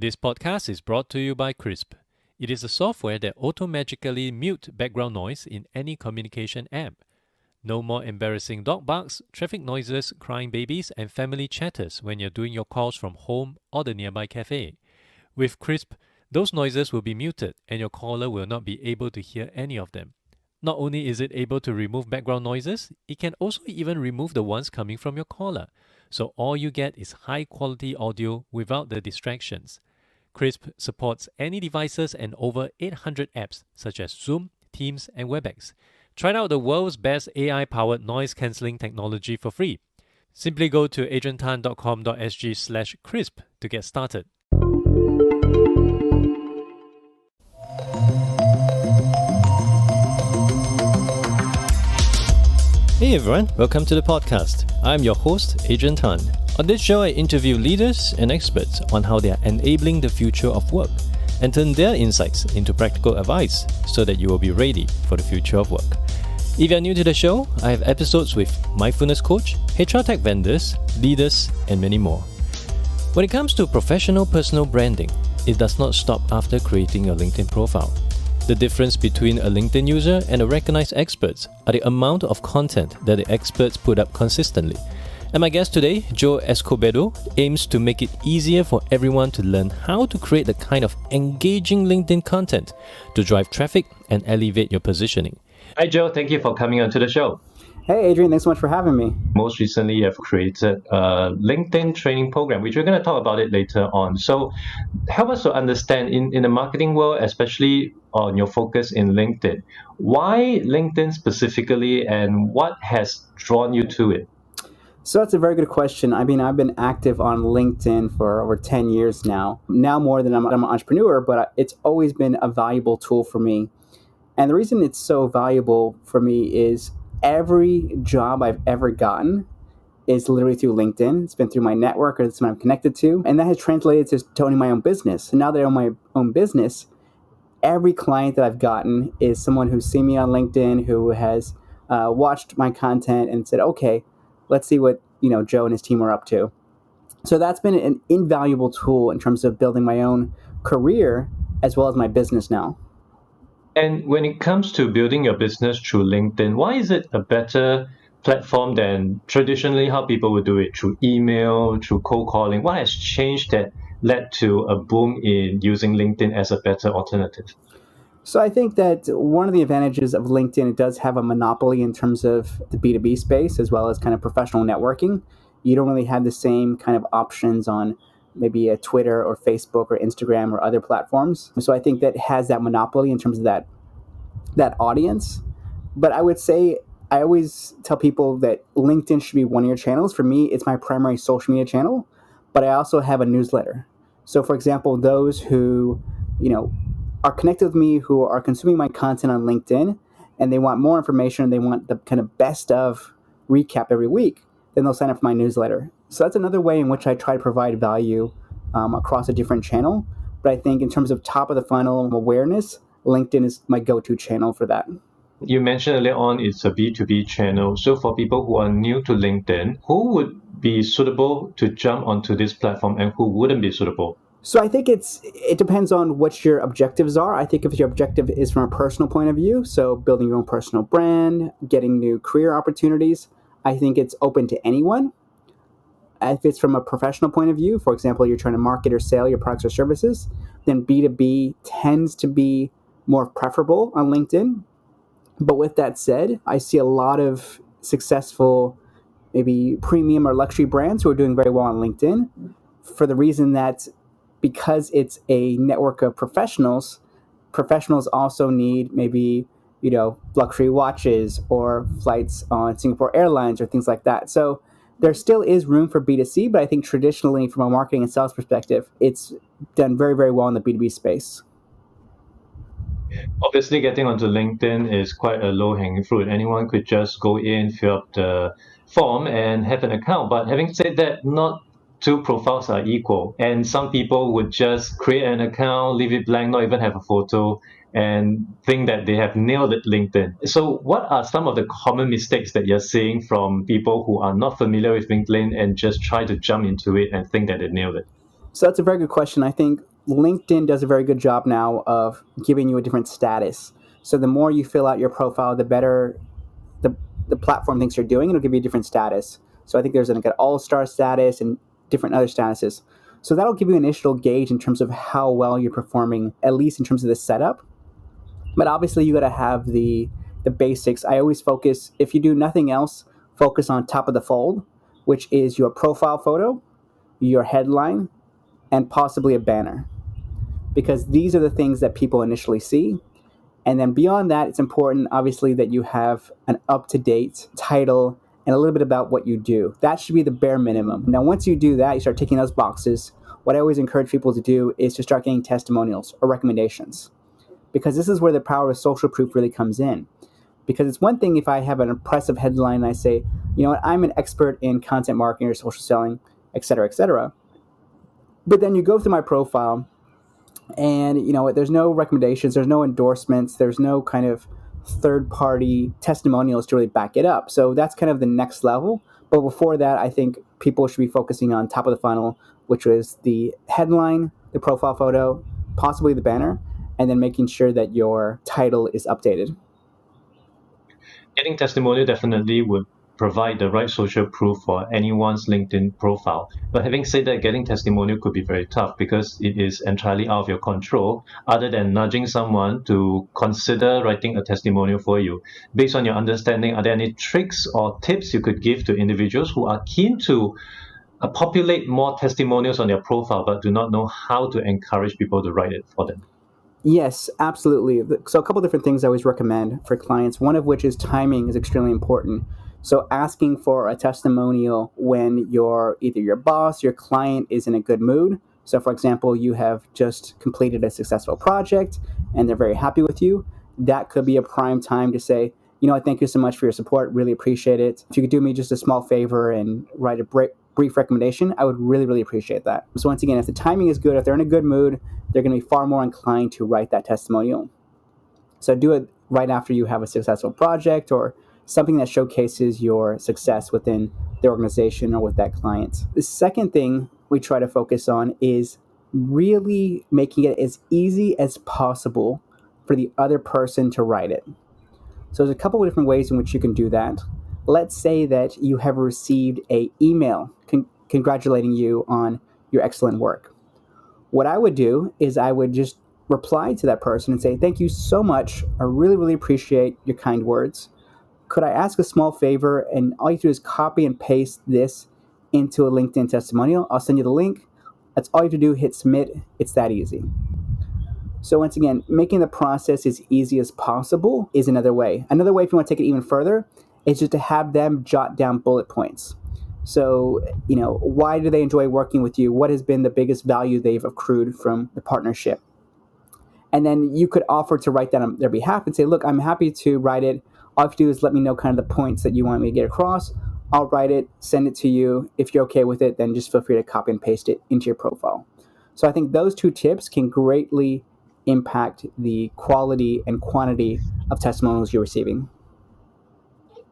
This podcast is brought to you by Crisp. It is a software that auto-magically mute background noise in any communication app. No more embarrassing dog barks, traffic noises, crying babies, and family chatters when you're doing your calls from home or the nearby cafe. With Crisp, those noises will be muted and your caller will not be able to hear any of them. Not only is it able to remove background noises, it can also even remove the ones coming from your caller. So all you get is high-quality audio without the distractions. Crisp supports any devices and over 800 apps such as Zoom, Teams, and WebEx. Try out the world's best AI-powered noise-cancelling technology for free. Simply go to adriantan.com.sg/crisp to get started. Hey everyone, welcome to the podcast. I'm your host, Adrian Tan. On this show, I interview leaders and experts on how they are enabling the future of work and turn their insights into practical advice so that you will be ready for the future of work. If you're new to the show, I have episodes with mindfulness coach, HR tech vendors, leaders, and many more. When it comes to professional personal branding, it does not stop after creating your LinkedIn profile. The difference between a LinkedIn user and a recognized expert are the amount of content that the experts put up consistently. And my guest today, Joe Escobedo, aims to make it easier for everyone to learn how to create the kind of engaging LinkedIn content to drive traffic and elevate your positioning. Hi Joe, thank you for coming on to the show. Hey Adrian, thanks so much for having me. Most recently, you have created a LinkedIn training program, which we're going to talk about it later on. So help us to understand in the marketing world, especially on your focus in LinkedIn, why LinkedIn specifically and what has drawn you to it? So that's a very good question. I mean, I've been active on LinkedIn for over 10 years now. Now more than I'm an entrepreneur, but it's always been a valuable tool for me. And the reason it's so valuable for me is every job I've ever gotten is literally through LinkedIn. It's been through my network or it's what I'm connected to. And that has translated to owning my own business. And now that I own my own business, every client that I've gotten is someone who's seen me on LinkedIn, who has watched my content and said, okay, let's see what Joe and his team are up to. So that's been an invaluable tool in terms of building my own career as well as my business now. And when it comes to building your business through LinkedIn, why is it a better platform than traditionally how people would do it through email, through cold calling? What has changed that led to a boom in using LinkedIn as a better alternative? So I think that one of the advantages of LinkedIn, it does have a monopoly in terms of the B2B space as well as kind of professional networking. You don't really have the same kind of options on maybe a Twitter or Facebook or Instagram or other platforms. So I think that has that monopoly in terms of that audience. But I would say, I always tell people that LinkedIn should be one of your channels. For me, it's my primary social media channel, but I also have a newsletter. So for example, those who, are connected with me, who are consuming my content on LinkedIn, and they want more information, they want the kind of best of recap every week, then they'll sign up for my newsletter. So that's another way in which I try to provide value across a different channel. But I think in terms of top of the funnel awareness, LinkedIn is my go-to channel for that. You mentioned earlier on it's a B2B channel. So for people who are new to LinkedIn, who would be suitable to jump onto this platform and who wouldn't be suitable? So I think it depends on what your objectives are. I think if your objective is from a personal point of view, so building your own personal brand, getting new career opportunities, I think it's open to anyone. If it's from a professional point of view, for example, you're trying to market or sell your products or services, then B2B tends to be more preferable on LinkedIn. But with that said, I see a lot of successful, maybe premium or luxury brands who are doing very well on LinkedIn for the reason that because it's a network of professionals also need maybe, luxury watches or flights on Singapore Airlines or things like that. So there still is room for B2C, but I think traditionally from a marketing and sales perspective, it's done very, very well in the B2B space. Obviously, getting onto LinkedIn is quite a low-hanging fruit. Anyone could just go in, fill up the form, and have an account. But having said that, not two profiles are equal. And some people would just create an account, leave it blank, not even have a photo, and think that they have nailed it LinkedIn. So what are some of the common mistakes that you're seeing from people who are not familiar with LinkedIn and just try to jump into it and think that they nailed it? So that's a very good question. I think LinkedIn does a very good job now of giving you a different status. So the more you fill out your profile, the better the, the platform thinks you're doing. It'll give you a different status. So I think there's like an all-star status and different other statuses. So that'll give you an initial gauge in terms of how well you're performing, at least in terms of the setup. But obviously you got to have the basics. I always focus, if you do nothing else, focus on top of the fold, which is your profile photo, your headline, and possibly a banner, because these are the things that people initially see. And then beyond that, it's important, obviously, that you have an up-to-date title and a little bit about what you do. That should be the bare minimum. Now, once you do that, you start ticking those boxes. What I always encourage people to do is to start getting testimonials or recommendations, because this is where the power of social proof really comes in. Because it's one thing if I have an impressive headline and I say, you know what, I'm an expert in content marketing or social selling, et cetera, et cetera. But then you go through my profile and, you know, there's no recommendations, there's no endorsements, there's no kind of third-party testimonials to really back it up. So that's kind of the next level. But before that, I think people should be focusing on top of the funnel, which was the headline, the profile photo, possibly the banner, and then making sure that your title is updated. Getting testimonial definitely would provide the right social proof for anyone's LinkedIn profile. But having said that, getting testimonial could be very tough because it is entirely out of your control, other than nudging someone to consider writing a testimonial for you. Based on your understanding, are there any tricks or tips you could give to individuals who are keen to populate more testimonials on their profile but do not know how to encourage people to write it for them? Yes, absolutely. So a couple different things I always recommend for clients, one of which is timing is extremely important. So asking for a testimonial when either your boss, your client is in a good mood. So for example, you have just completed a successful project and they're very happy with you. That could be a prime time to say, you know what, thank you so much for your support. Really appreciate it. If you could do me just a small favor and write a brief recommendation, I would really, really appreciate that. So once again, if the timing is good, if they're in a good mood, they're going to be far more inclined to write that testimonial. So do it right after you have a successful project or something that showcases your success within the organization or with that client. The second thing we try to focus on is really making it as easy as possible for the other person to write it. So there's a couple of different ways in which you can do that. Let's say that you have received an email congratulating you on your excellent work. What I would do is I would just reply to that person and say, thank you so much. I really, really appreciate your kind words. Could I ask a small favor? And all you have to do is copy and paste this into a LinkedIn testimonial. I'll send you the link. That's all you have to do, hit submit. It's that easy. So once again, making the process as easy as possible is another way. Another way, if you want to take it even further, is just to have them jot down bullet points. So, you know, why do they enjoy working with you? What has been the biggest value they've accrued from the partnership? And then you could offer to write that on their behalf and say, look, I'm happy to write it. All you have to do is let me know kind of the points that you want me to get across. I'll write it, send it to you. If you're okay with it, then just feel free to copy and paste it into your profile. So I think those two tips can greatly impact the quality and quantity of testimonials you're receiving.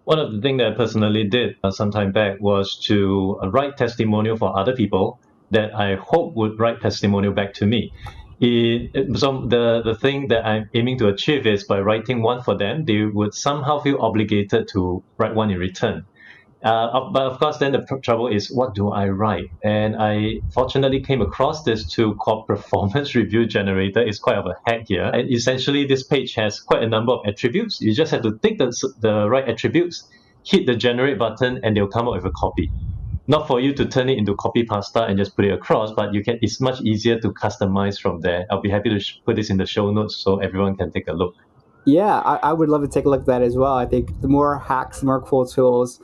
One of the things that I personally did some time back was to write testimonial for other people that I hope would write testimonial back to me. So the thing that I'm aiming to achieve is by writing one for them, they would somehow feel obligated to write one in return. But of course, then the trouble is, what do I write? And I fortunately came across this tool called Performance Review Generator. It's quite of a hack here. And essentially, this page has quite a number of attributes. You just have to take the right attributes, hit the generate button, and they'll come up with a copy. Not for you to turn it into copy pasta and just put it across, but it's much easier to customize from there. I'll be happy to put this in the show notes so everyone can take a look. Yeah, I would love to take a look at that as well. I think the more hacks, the more cool tools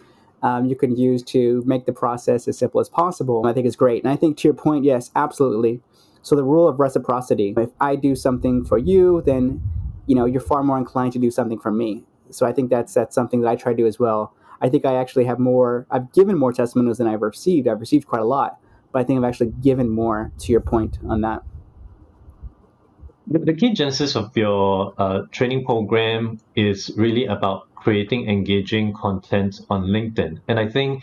you can use to make the process as simple as possible, I think is great. And I think to your point, yes, absolutely. So the rule of reciprocity, if I do something for you, then you're far more inclined to do something for me. So I think that's something that I try to do as well. I think I actually I've given more testimonials than I've received. I've received quite a lot, but I think I've actually given more, to your point on that. The key genesis of your training program is really about creating engaging content on LinkedIn. And I think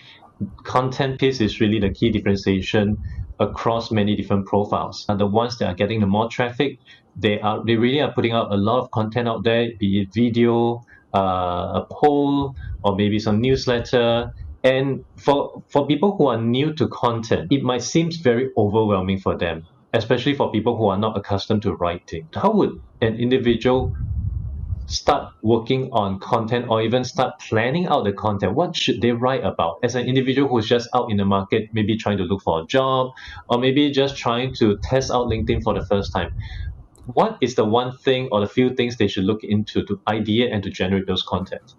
content piece is really the key differentiation across many different profiles. And the ones that are getting the more traffic, they really are putting out a lot of content out there, be it video, a poll, or maybe some newsletter. And for people who are new to content, it might seem very overwhelming for them, especially for people who are not accustomed to writing. How would an individual start working on content or even start planning out the content? What should they write about as an individual who's just out in the market, maybe trying to look for a job, or maybe just trying to test out LinkedIn for the first time? What is the one thing or the few things they should look into to ideate and to generate those content?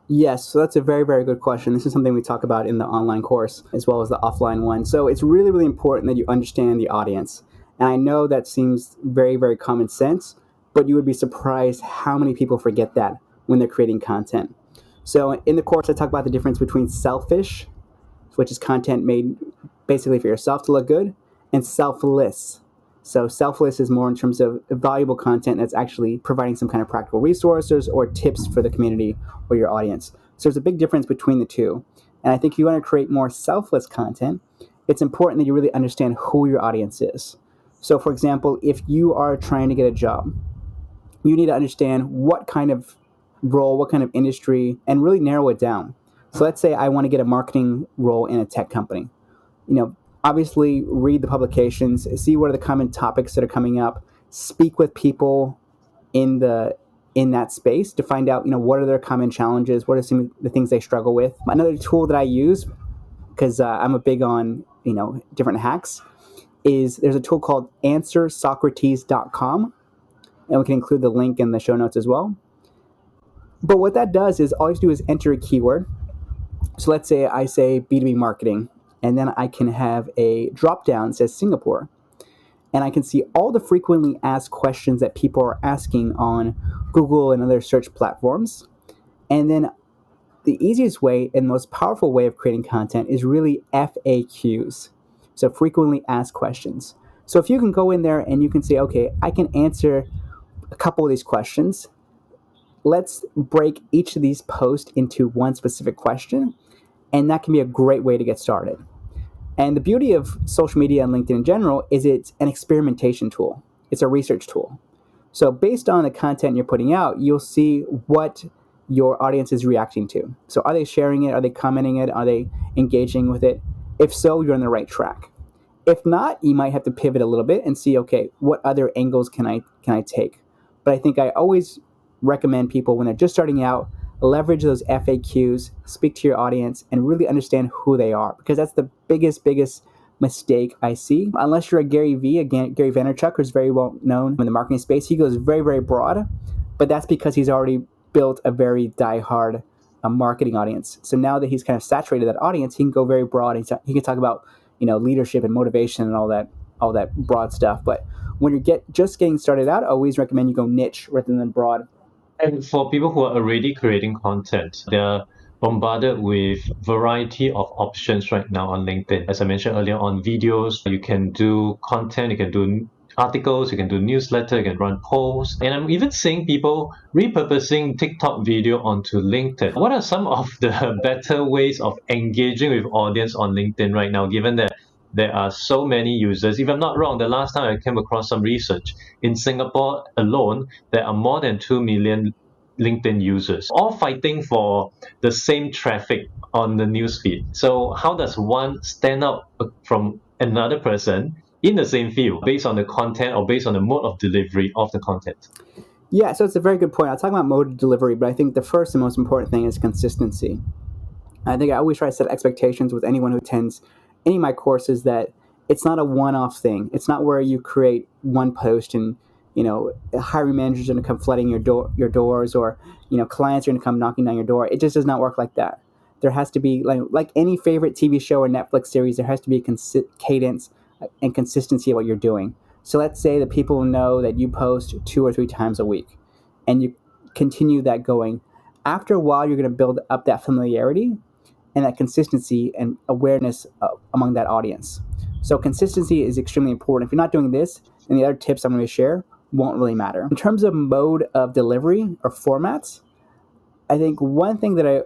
Yes, so that's a very, very good question. This is something we talk about in the online course as well as the offline one. So it's really, really important that you understand the audience. And I know that seems very, very common sense, but you would be surprised how many people forget that when they're creating content. So in the course, I talk about the difference between selfish, which is content made basically for yourself to look good, and selfless. So selfless is more in terms of valuable content that's actually providing some kind of practical resources or tips for the community or your audience. So there's a big difference between the two. And I think if you want to create more selfless content, it's important that you really understand who your audience is. So for example, if you are trying to get a job, you need to understand what kind of role, what kind of industry, and really narrow it down. So let's say I want to get a marketing role in a tech company. Obviously read the publications, see what are the common topics that are coming up, speak with people in that space to find out, what are their common challenges, what are some of the things they struggle with. Another tool that I use, because I'm a big on, different hacks, is there's a tool called answersocrates.com, and we can include the link in the show notes as well. But what that does is all you do is enter a keyword. So let's say I say B2B marketing, and then I can have a drop down that says Singapore. And I can see all the frequently asked questions that people are asking on Google and other search platforms. And then the easiest way and most powerful way of creating content is really FAQs. So frequently asked questions. So if you can go in there and you can say, okay, I can answer a couple of these questions. Let's break each of these posts into one specific question. And that can be a great way to get started. And the beauty of social media and LinkedIn in general is it's an experimentation tool. It's a research tool. So based on the content you're putting out, you'll see what your audience is reacting to. So are they sharing it? Are they commenting it? Are they engaging with it? If so, you're on the right track. If not, you might have to pivot a little bit and see, okay, what other angles can I take? But I think I always recommend people when they're just starting out, leverage those FAQs, speak to your audience, and really understand who they are, because that's the biggest mistake I see. Unless you're a Gary Vaynerchuk, who's very well known in the marketing space, he goes very, very broad, but that's because he's already built a very diehard marketing audience. So now that he's kind of saturated that audience, he can go very broad. He can talk about leadership and motivation and all that broad stuff. But when you're just getting started out, I always recommend you go niche rather than broad. And for people who are already creating content, they're bombarded with variety of options right now on LinkedIn. As I mentioned earlier, on videos, you can do content, you can do articles, you can do newsletter, you can run polls. And I'm even seeing people repurposing TikTok video onto LinkedIn. What are some of the better ways of engaging with audience on LinkedIn right now, given that there are so many users? If I'm not wrong, the last time I came across some research, in Singapore alone, there are more than 2 million LinkedIn users, all fighting for the same traffic on the newsfeed. So how does one stand out from another person in the same field based on the content or based on the mode of delivery of the content? Yeah, so it's a very good point. I'll talk about mode of delivery, but I think the first and most important thing is consistency. I think I always try to set expectations with anyone who attends any of my courses that it's not a one-off thing. It's not where you create one post and hiring managers are going to come flooding your doors, or clients are going to come knocking down your door. It just does not work like that. There has to be like any favorite TV show or Netflix series. There has to be a cadence and consistency of what you're doing. So let's say that people know that you post 2 or 3 times a week, and you continue that going. After a while, you're going to build up that familiarity and that consistency and awareness among that audience. So consistency is extremely important. If you're not doing this, then the other tips I'm going to share won't really matter. In terms of mode of delivery or formats, I think one thing that I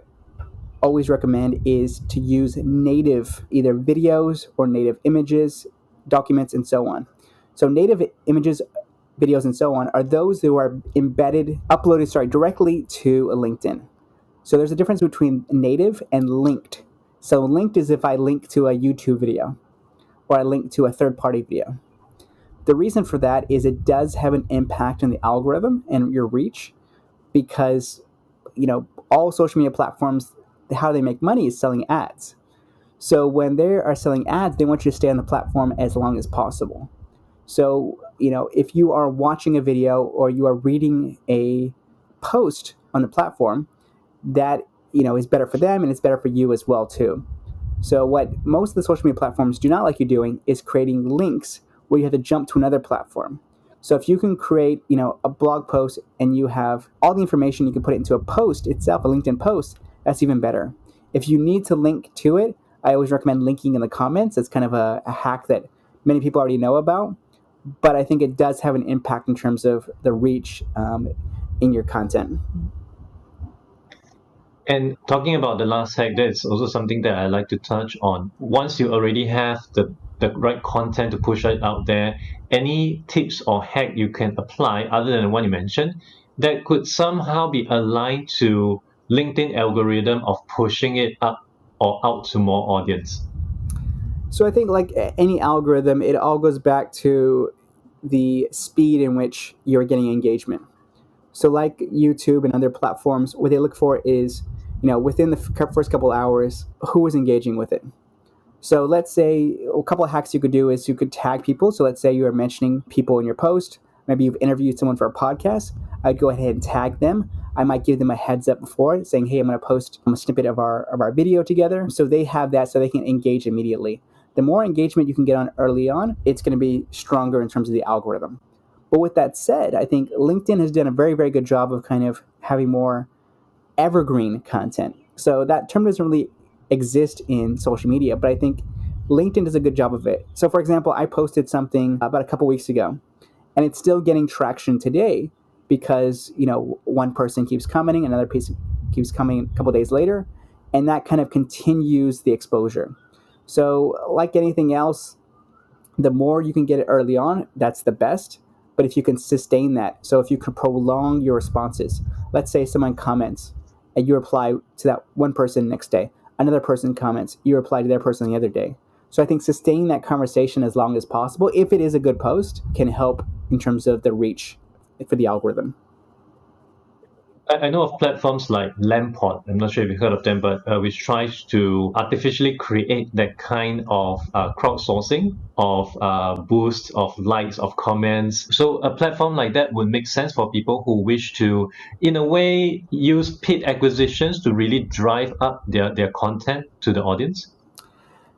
always recommend is to use native, either videos or native images documents, and so on. So native images, videos, and so on are those who are uploaded directly to a LinkedIn. So there's a difference between native and linked. So linked is if I link to a YouTube video or I link to a third-party video. The reason for that is it does have an impact on the algorithm and your reach, because all social media platforms, how they make money is selling ads. So when they are selling ads, they want you to stay on the platform as long as possible. So if you are watching a video or you are reading a post on the platform, that is better for them and it's better for you as well too. So what most of the social media platforms do not like you doing is creating links where you have to jump to another platform. So if you can create, a blog post and you have all the information, you can put it into a post itself, a LinkedIn post, that's even better. If you need to link to it, I always recommend linking in the comments. It's kind of a hack that many people already know about, but I think it does have an impact in terms of the reach in your content. And talking about the last hack, that's also something that I like to touch on. Once you already have the right content to push it out there, any tips or hack you can apply other than the one you mentioned that could somehow be aligned to LinkedIn algorithm of pushing it up or out to more audience? So I think like any algorithm, it all goes back to the speed in which you're getting engagement. So like YouTube and other platforms, what they look for is, within the first couple hours, who is engaging with it. So let's say a couple of hacks you could do is you could tag people. So let's say you are mentioning people in your post. Maybe you've interviewed someone for a podcast. I'd go ahead and tag them. I might give them a heads up before saying, hey, I'm going to post a snippet of our video together. So they have that so they can engage immediately. The more engagement you can get on early on, it's going to be stronger in terms of the algorithm. But with that said, I think LinkedIn has done a very, very good job of kind of having more evergreen content. So that term doesn't really exist in social media, but I think LinkedIn does a good job of it. So for example, I posted something about a couple weeks ago, and it's still getting traction today because, one person keeps commenting, another person keeps coming a couple days later, and that kind of continues the exposure. So like anything else, the more you can get it early on, that's the best. But if you can sustain that, so if you can prolong your responses, let's say someone comments and you reply to that one person next day, another person comments, you reply to their person the other day. So I think sustaining that conversation as long as possible, if it is a good post, can help in terms of the reach for the algorithm. I know of platforms like Lamport. I'm not sure if you've heard of them, but which tries to artificially create that kind of crowdsourcing of boosts, of likes, of comments. So a platform like that would make sense for people who wish to, in a way, use paid acquisitions to really drive up their content to the audience.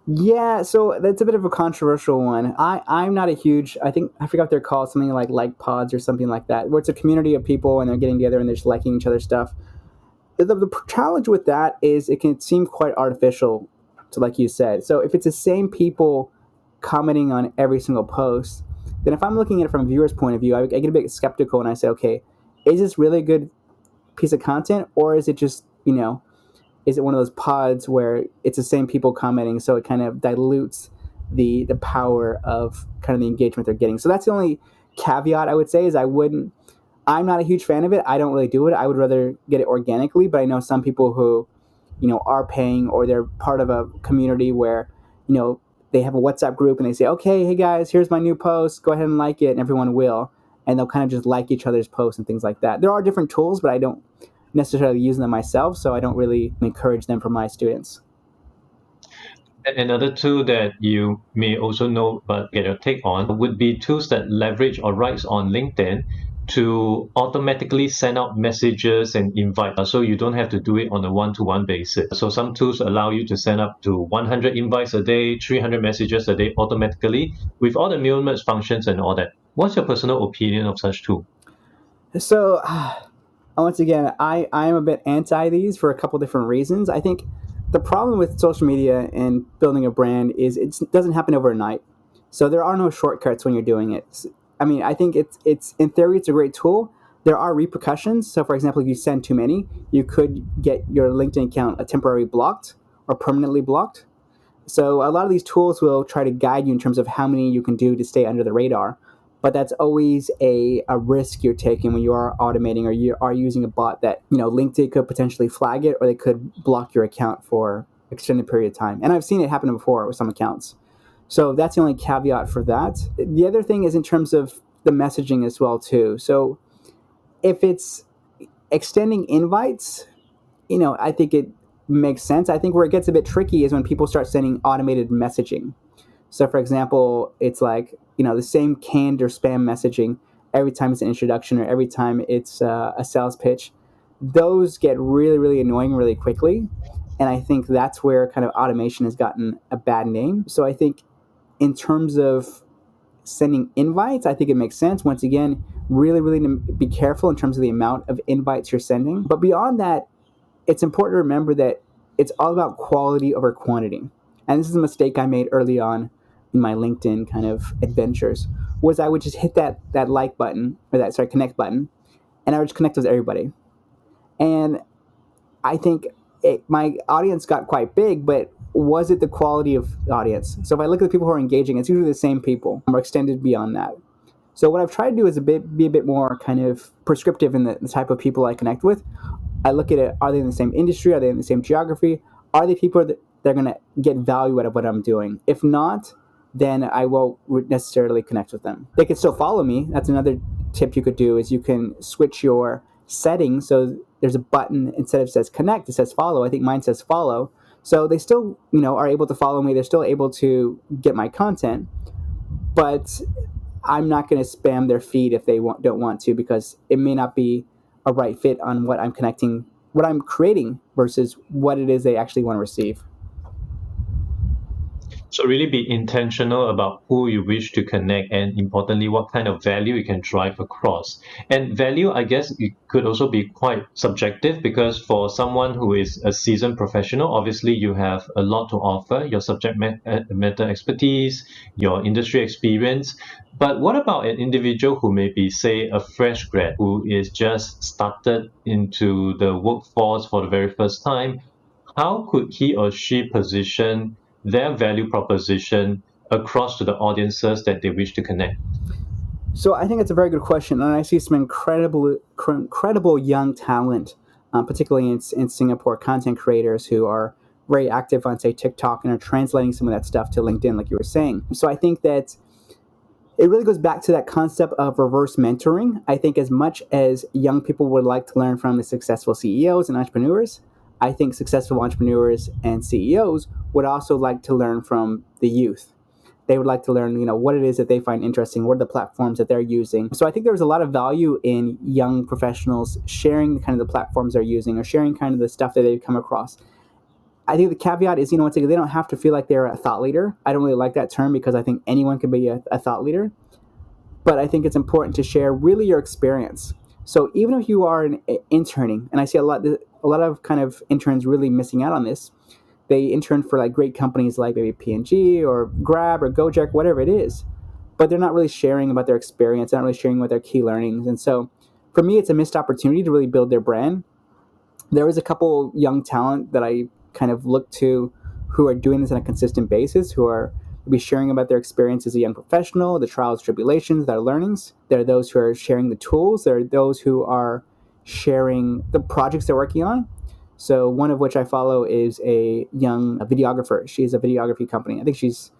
Yeah, so that's a bit of a controversial one. I'm not a huge, I forgot what they're called, something like pods or something like that, where it's a community of people and they're getting together and they're just liking each other's stuff. The challenge with that is it can seem quite artificial, to like you said. So if it's the same people commenting on every single post, then if I'm looking at it from a viewer's point of view, I get a bit skeptical and I say, okay, is this really a good piece of content, or is it just, is it one of those pods where it's the same people commenting, so it kind of dilutes the power of kind of the engagement they're getting? So that's the only caveat I would say is I'm not a huge fan of it. I don't really do it. I would rather get it organically, but I know some people who, are paying, or they're part of a community where, they have a WhatsApp group and they say, okay, hey guys, here's my new post, go ahead and like it, and everyone will. And they'll kind of just like each other's posts and things like that. There are different tools, but I don't necessarily use them myself, so I don't really encourage them for my students. Another tool that you may also know but get your take on would be tools that leverage or rights on LinkedIn to automatically send out messages and invite, so you don't have to do it on a one-to-one basis. So some tools allow you to send up to 100 invites a day, 300 messages a day automatically with all the mail merge functions and all that. What's your personal opinion of such tool? So once again, I am a bit anti these for a couple different reasons. I think the problem with social media and building a brand is it doesn't happen overnight. So there are no shortcuts when you're doing it. I mean, I think it's in theory, it's a great tool. There are repercussions. So for example, if you send too many, you could get your LinkedIn account temporarily blocked or permanently blocked. So a lot of these tools will try to guide you in terms of how many you can do to stay under the radar. But that's always a risk you're taking when you are automating or you are using a bot that, LinkedIn could potentially flag it or they could block your account for extended period of time. And I've seen it happen before with some accounts. So that's the only caveat for that. The other thing is in terms of the messaging as well too. So if it's extending invites, I think it makes sense. I think where it gets a bit tricky is when people start sending automated messaging. So for example, it's like, the same canned or spam messaging every time it's an introduction or every time it's a sales pitch. Those get really, really annoying really quickly. And I think that's where kind of automation has gotten a bad name. So I think in terms of sending invites, I think it makes sense. Once again, really, really be careful in terms of the amount of invites you're sending. But beyond that, it's important to remember that it's all about quality over quantity. And this is a mistake I made early on in my LinkedIn kind of adventures, was I would just hit that like button, or that connect button, and I would just connect with everybody. And I think my audience got quite big, but was it the quality of the audience? So if I look at the people who are engaging, it's usually the same people or extended beyond that. So what I've tried to do is be a bit more kind of prescriptive in the type of people I connect with. I look at it, are they in the same industry? Are they in the same geography? Are they people that they're going to get value out of what I'm doing? If not, then I won't necessarily connect with them. They can still follow me. That's another tip you could do, is you can switch your settings. So there's a button, instead of says connect, it says follow. I think mine says follow. So they still, are able to follow me. They're still able to get my content, but I'm not going to spam their feed if they don't want to, because it may not be a right fit on what I'm creating versus what it is they actually want to receive. So really be intentional about who you wish to connect, and importantly, what kind of value you can drive across. And value, I guess, it could also be quite subjective, because for someone who is a seasoned professional, obviously you have a lot to offer, your subject matter expertise, your industry experience. But what about an individual who may be, say, a fresh grad who is just started into the workforce for the very first time? How could he or she position their value proposition across to the audiences that they wish to connect? So I think it's a very good question, and I see some incredible young talent, particularly in Singapore, content creators who are very active on, say, TikTok and are translating some of that stuff to LinkedIn, like you were saying. So I think that it really goes back to that concept of reverse mentoring. I think as much as young people would like to learn from the successful CEOs and entrepreneurs, I think successful entrepreneurs and CEOs would also like to learn from the youth. They would like to learn, what it is that they find interesting, what are the platforms that they're using. So I think there's a lot of value in young professionals sharing kind of the platforms they're using or sharing kind of the stuff that they've come across. I think the caveat is, once again, they don't have to feel like they're a thought leader. I don't really like that term, because I think anyone can be a thought leader. But I think it's important to share really your experience. So even if you are interning, and I see a lot of kind of interns really missing out on this. They intern for like great companies like maybe P&G or Grab or Gojek, whatever it is, but they're not really sharing about their experience, not really sharing about their key learnings. And so for me, it's a missed opportunity to really build their brand. There is a couple young talent that I kind of look to who are doing this on a consistent basis, who are maybe sharing about their experience as a young professional, the trials, tribulations, their learnings. There are those who are sharing the tools. There are those who are sharing the projects they're working on. So one of which I follow is a young videographer. She has a videography company. I think she's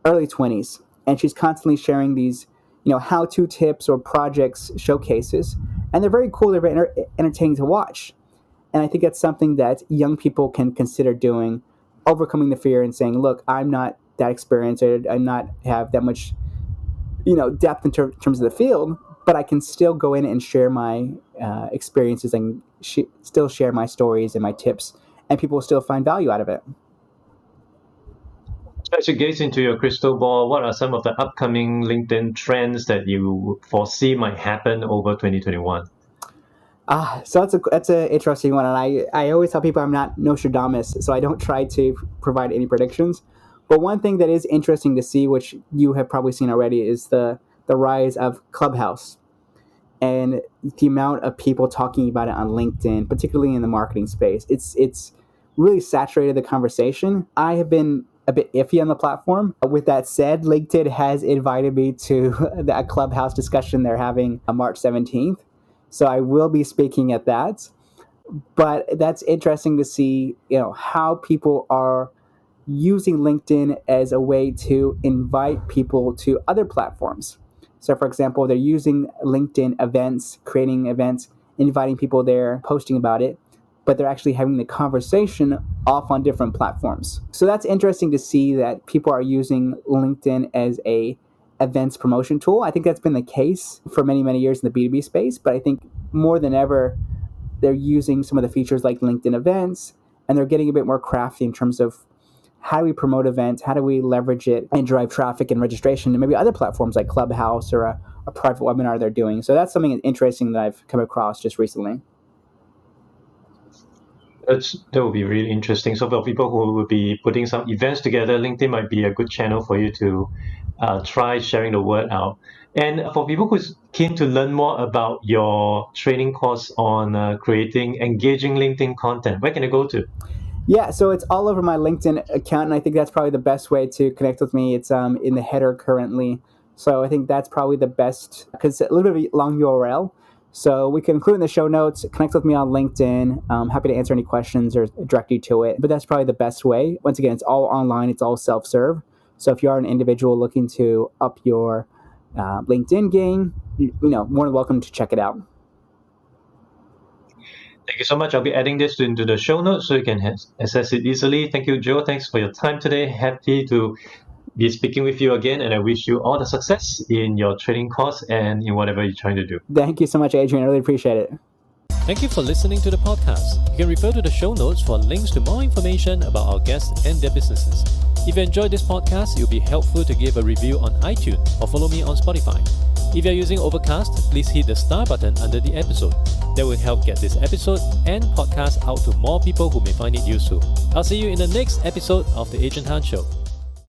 early 20s. And she's constantly sharing these, how-to tips or projects, showcases. And they're very cool. They're very entertaining to watch. And I think that's something that young people can consider doing, overcoming the fear and saying, look, I'm not that experienced. I'm not have that much, depth in terms of the field, but I can still go in and share my experiences and still share my stories and my tips, and people will still find value out of it. As you gaze into your crystal ball, what are some of the upcoming LinkedIn trends that you foresee might happen over 2021? So that's an interesting one, and I always tell people I'm not Nostradamus, so I don't try to provide any predictions. But one thing that is interesting to see, which you have probably seen already, is the rise of Clubhouse and the amount of people talking about it on LinkedIn, particularly in the marketing space. It's really saturated the conversation. I have been a bit iffy on the platform. With that said, LinkedIn has invited me to a Clubhouse discussion they're having on March 17th. So I will be speaking at that. But that's interesting to see, how people are using LinkedIn as a way to invite people to other platforms. So for example, they're using LinkedIn events, creating events, inviting people there, posting about it, but they're actually having the conversation off on different platforms. So that's interesting to see that people are using LinkedIn as a events promotion tool. I think that's been the case for many, many years in the B2B space, but I think more than ever, they're using some of the features like LinkedIn events, and they're getting a bit more crafty in terms of how do we promote events, how do we leverage it and drive traffic and registration to maybe other platforms like Clubhouse or a private webinar they're doing. So that's something interesting that I've come across just recently. That will be really interesting. So for people who will be putting some events together, LinkedIn might be a good channel for you to try sharing the word out. And for people who's keen to learn more about your training course on creating engaging LinkedIn content, where can they go to? Yeah, so it's all over my LinkedIn account, and I think that's probably the best way to connect with me. It's in the header currently. So I think that's probably the best, because it's a little bit of a long URL. So we can include in the show notes, connect with me on LinkedIn. I'm happy to answer any questions or direct you to it. But that's probably the best way. Once again, it's all online. It's all self-serve. So if you are an individual looking to up your LinkedIn game, more than welcome to check it out. Thank you so much. I'll be adding this into the show notes so you can access it easily. Thank you, Joe. Thanks for your time today. Happy to be speaking with you again, and I wish you all the success in your training course and in whatever you're trying to do. Thank you so much, Adrian. I really appreciate it. Thank you for listening to the podcast. You can refer to the show notes for links to more information about our guests and their businesses. If you enjoyed this podcast, it would be helpful to give a review on iTunes or follow me on Spotify. If you're using Overcast, please hit the star button under the episode. That will help get this episode and podcast out to more people who may find it useful. I'll see you in the next episode of The Adrian Tan Show.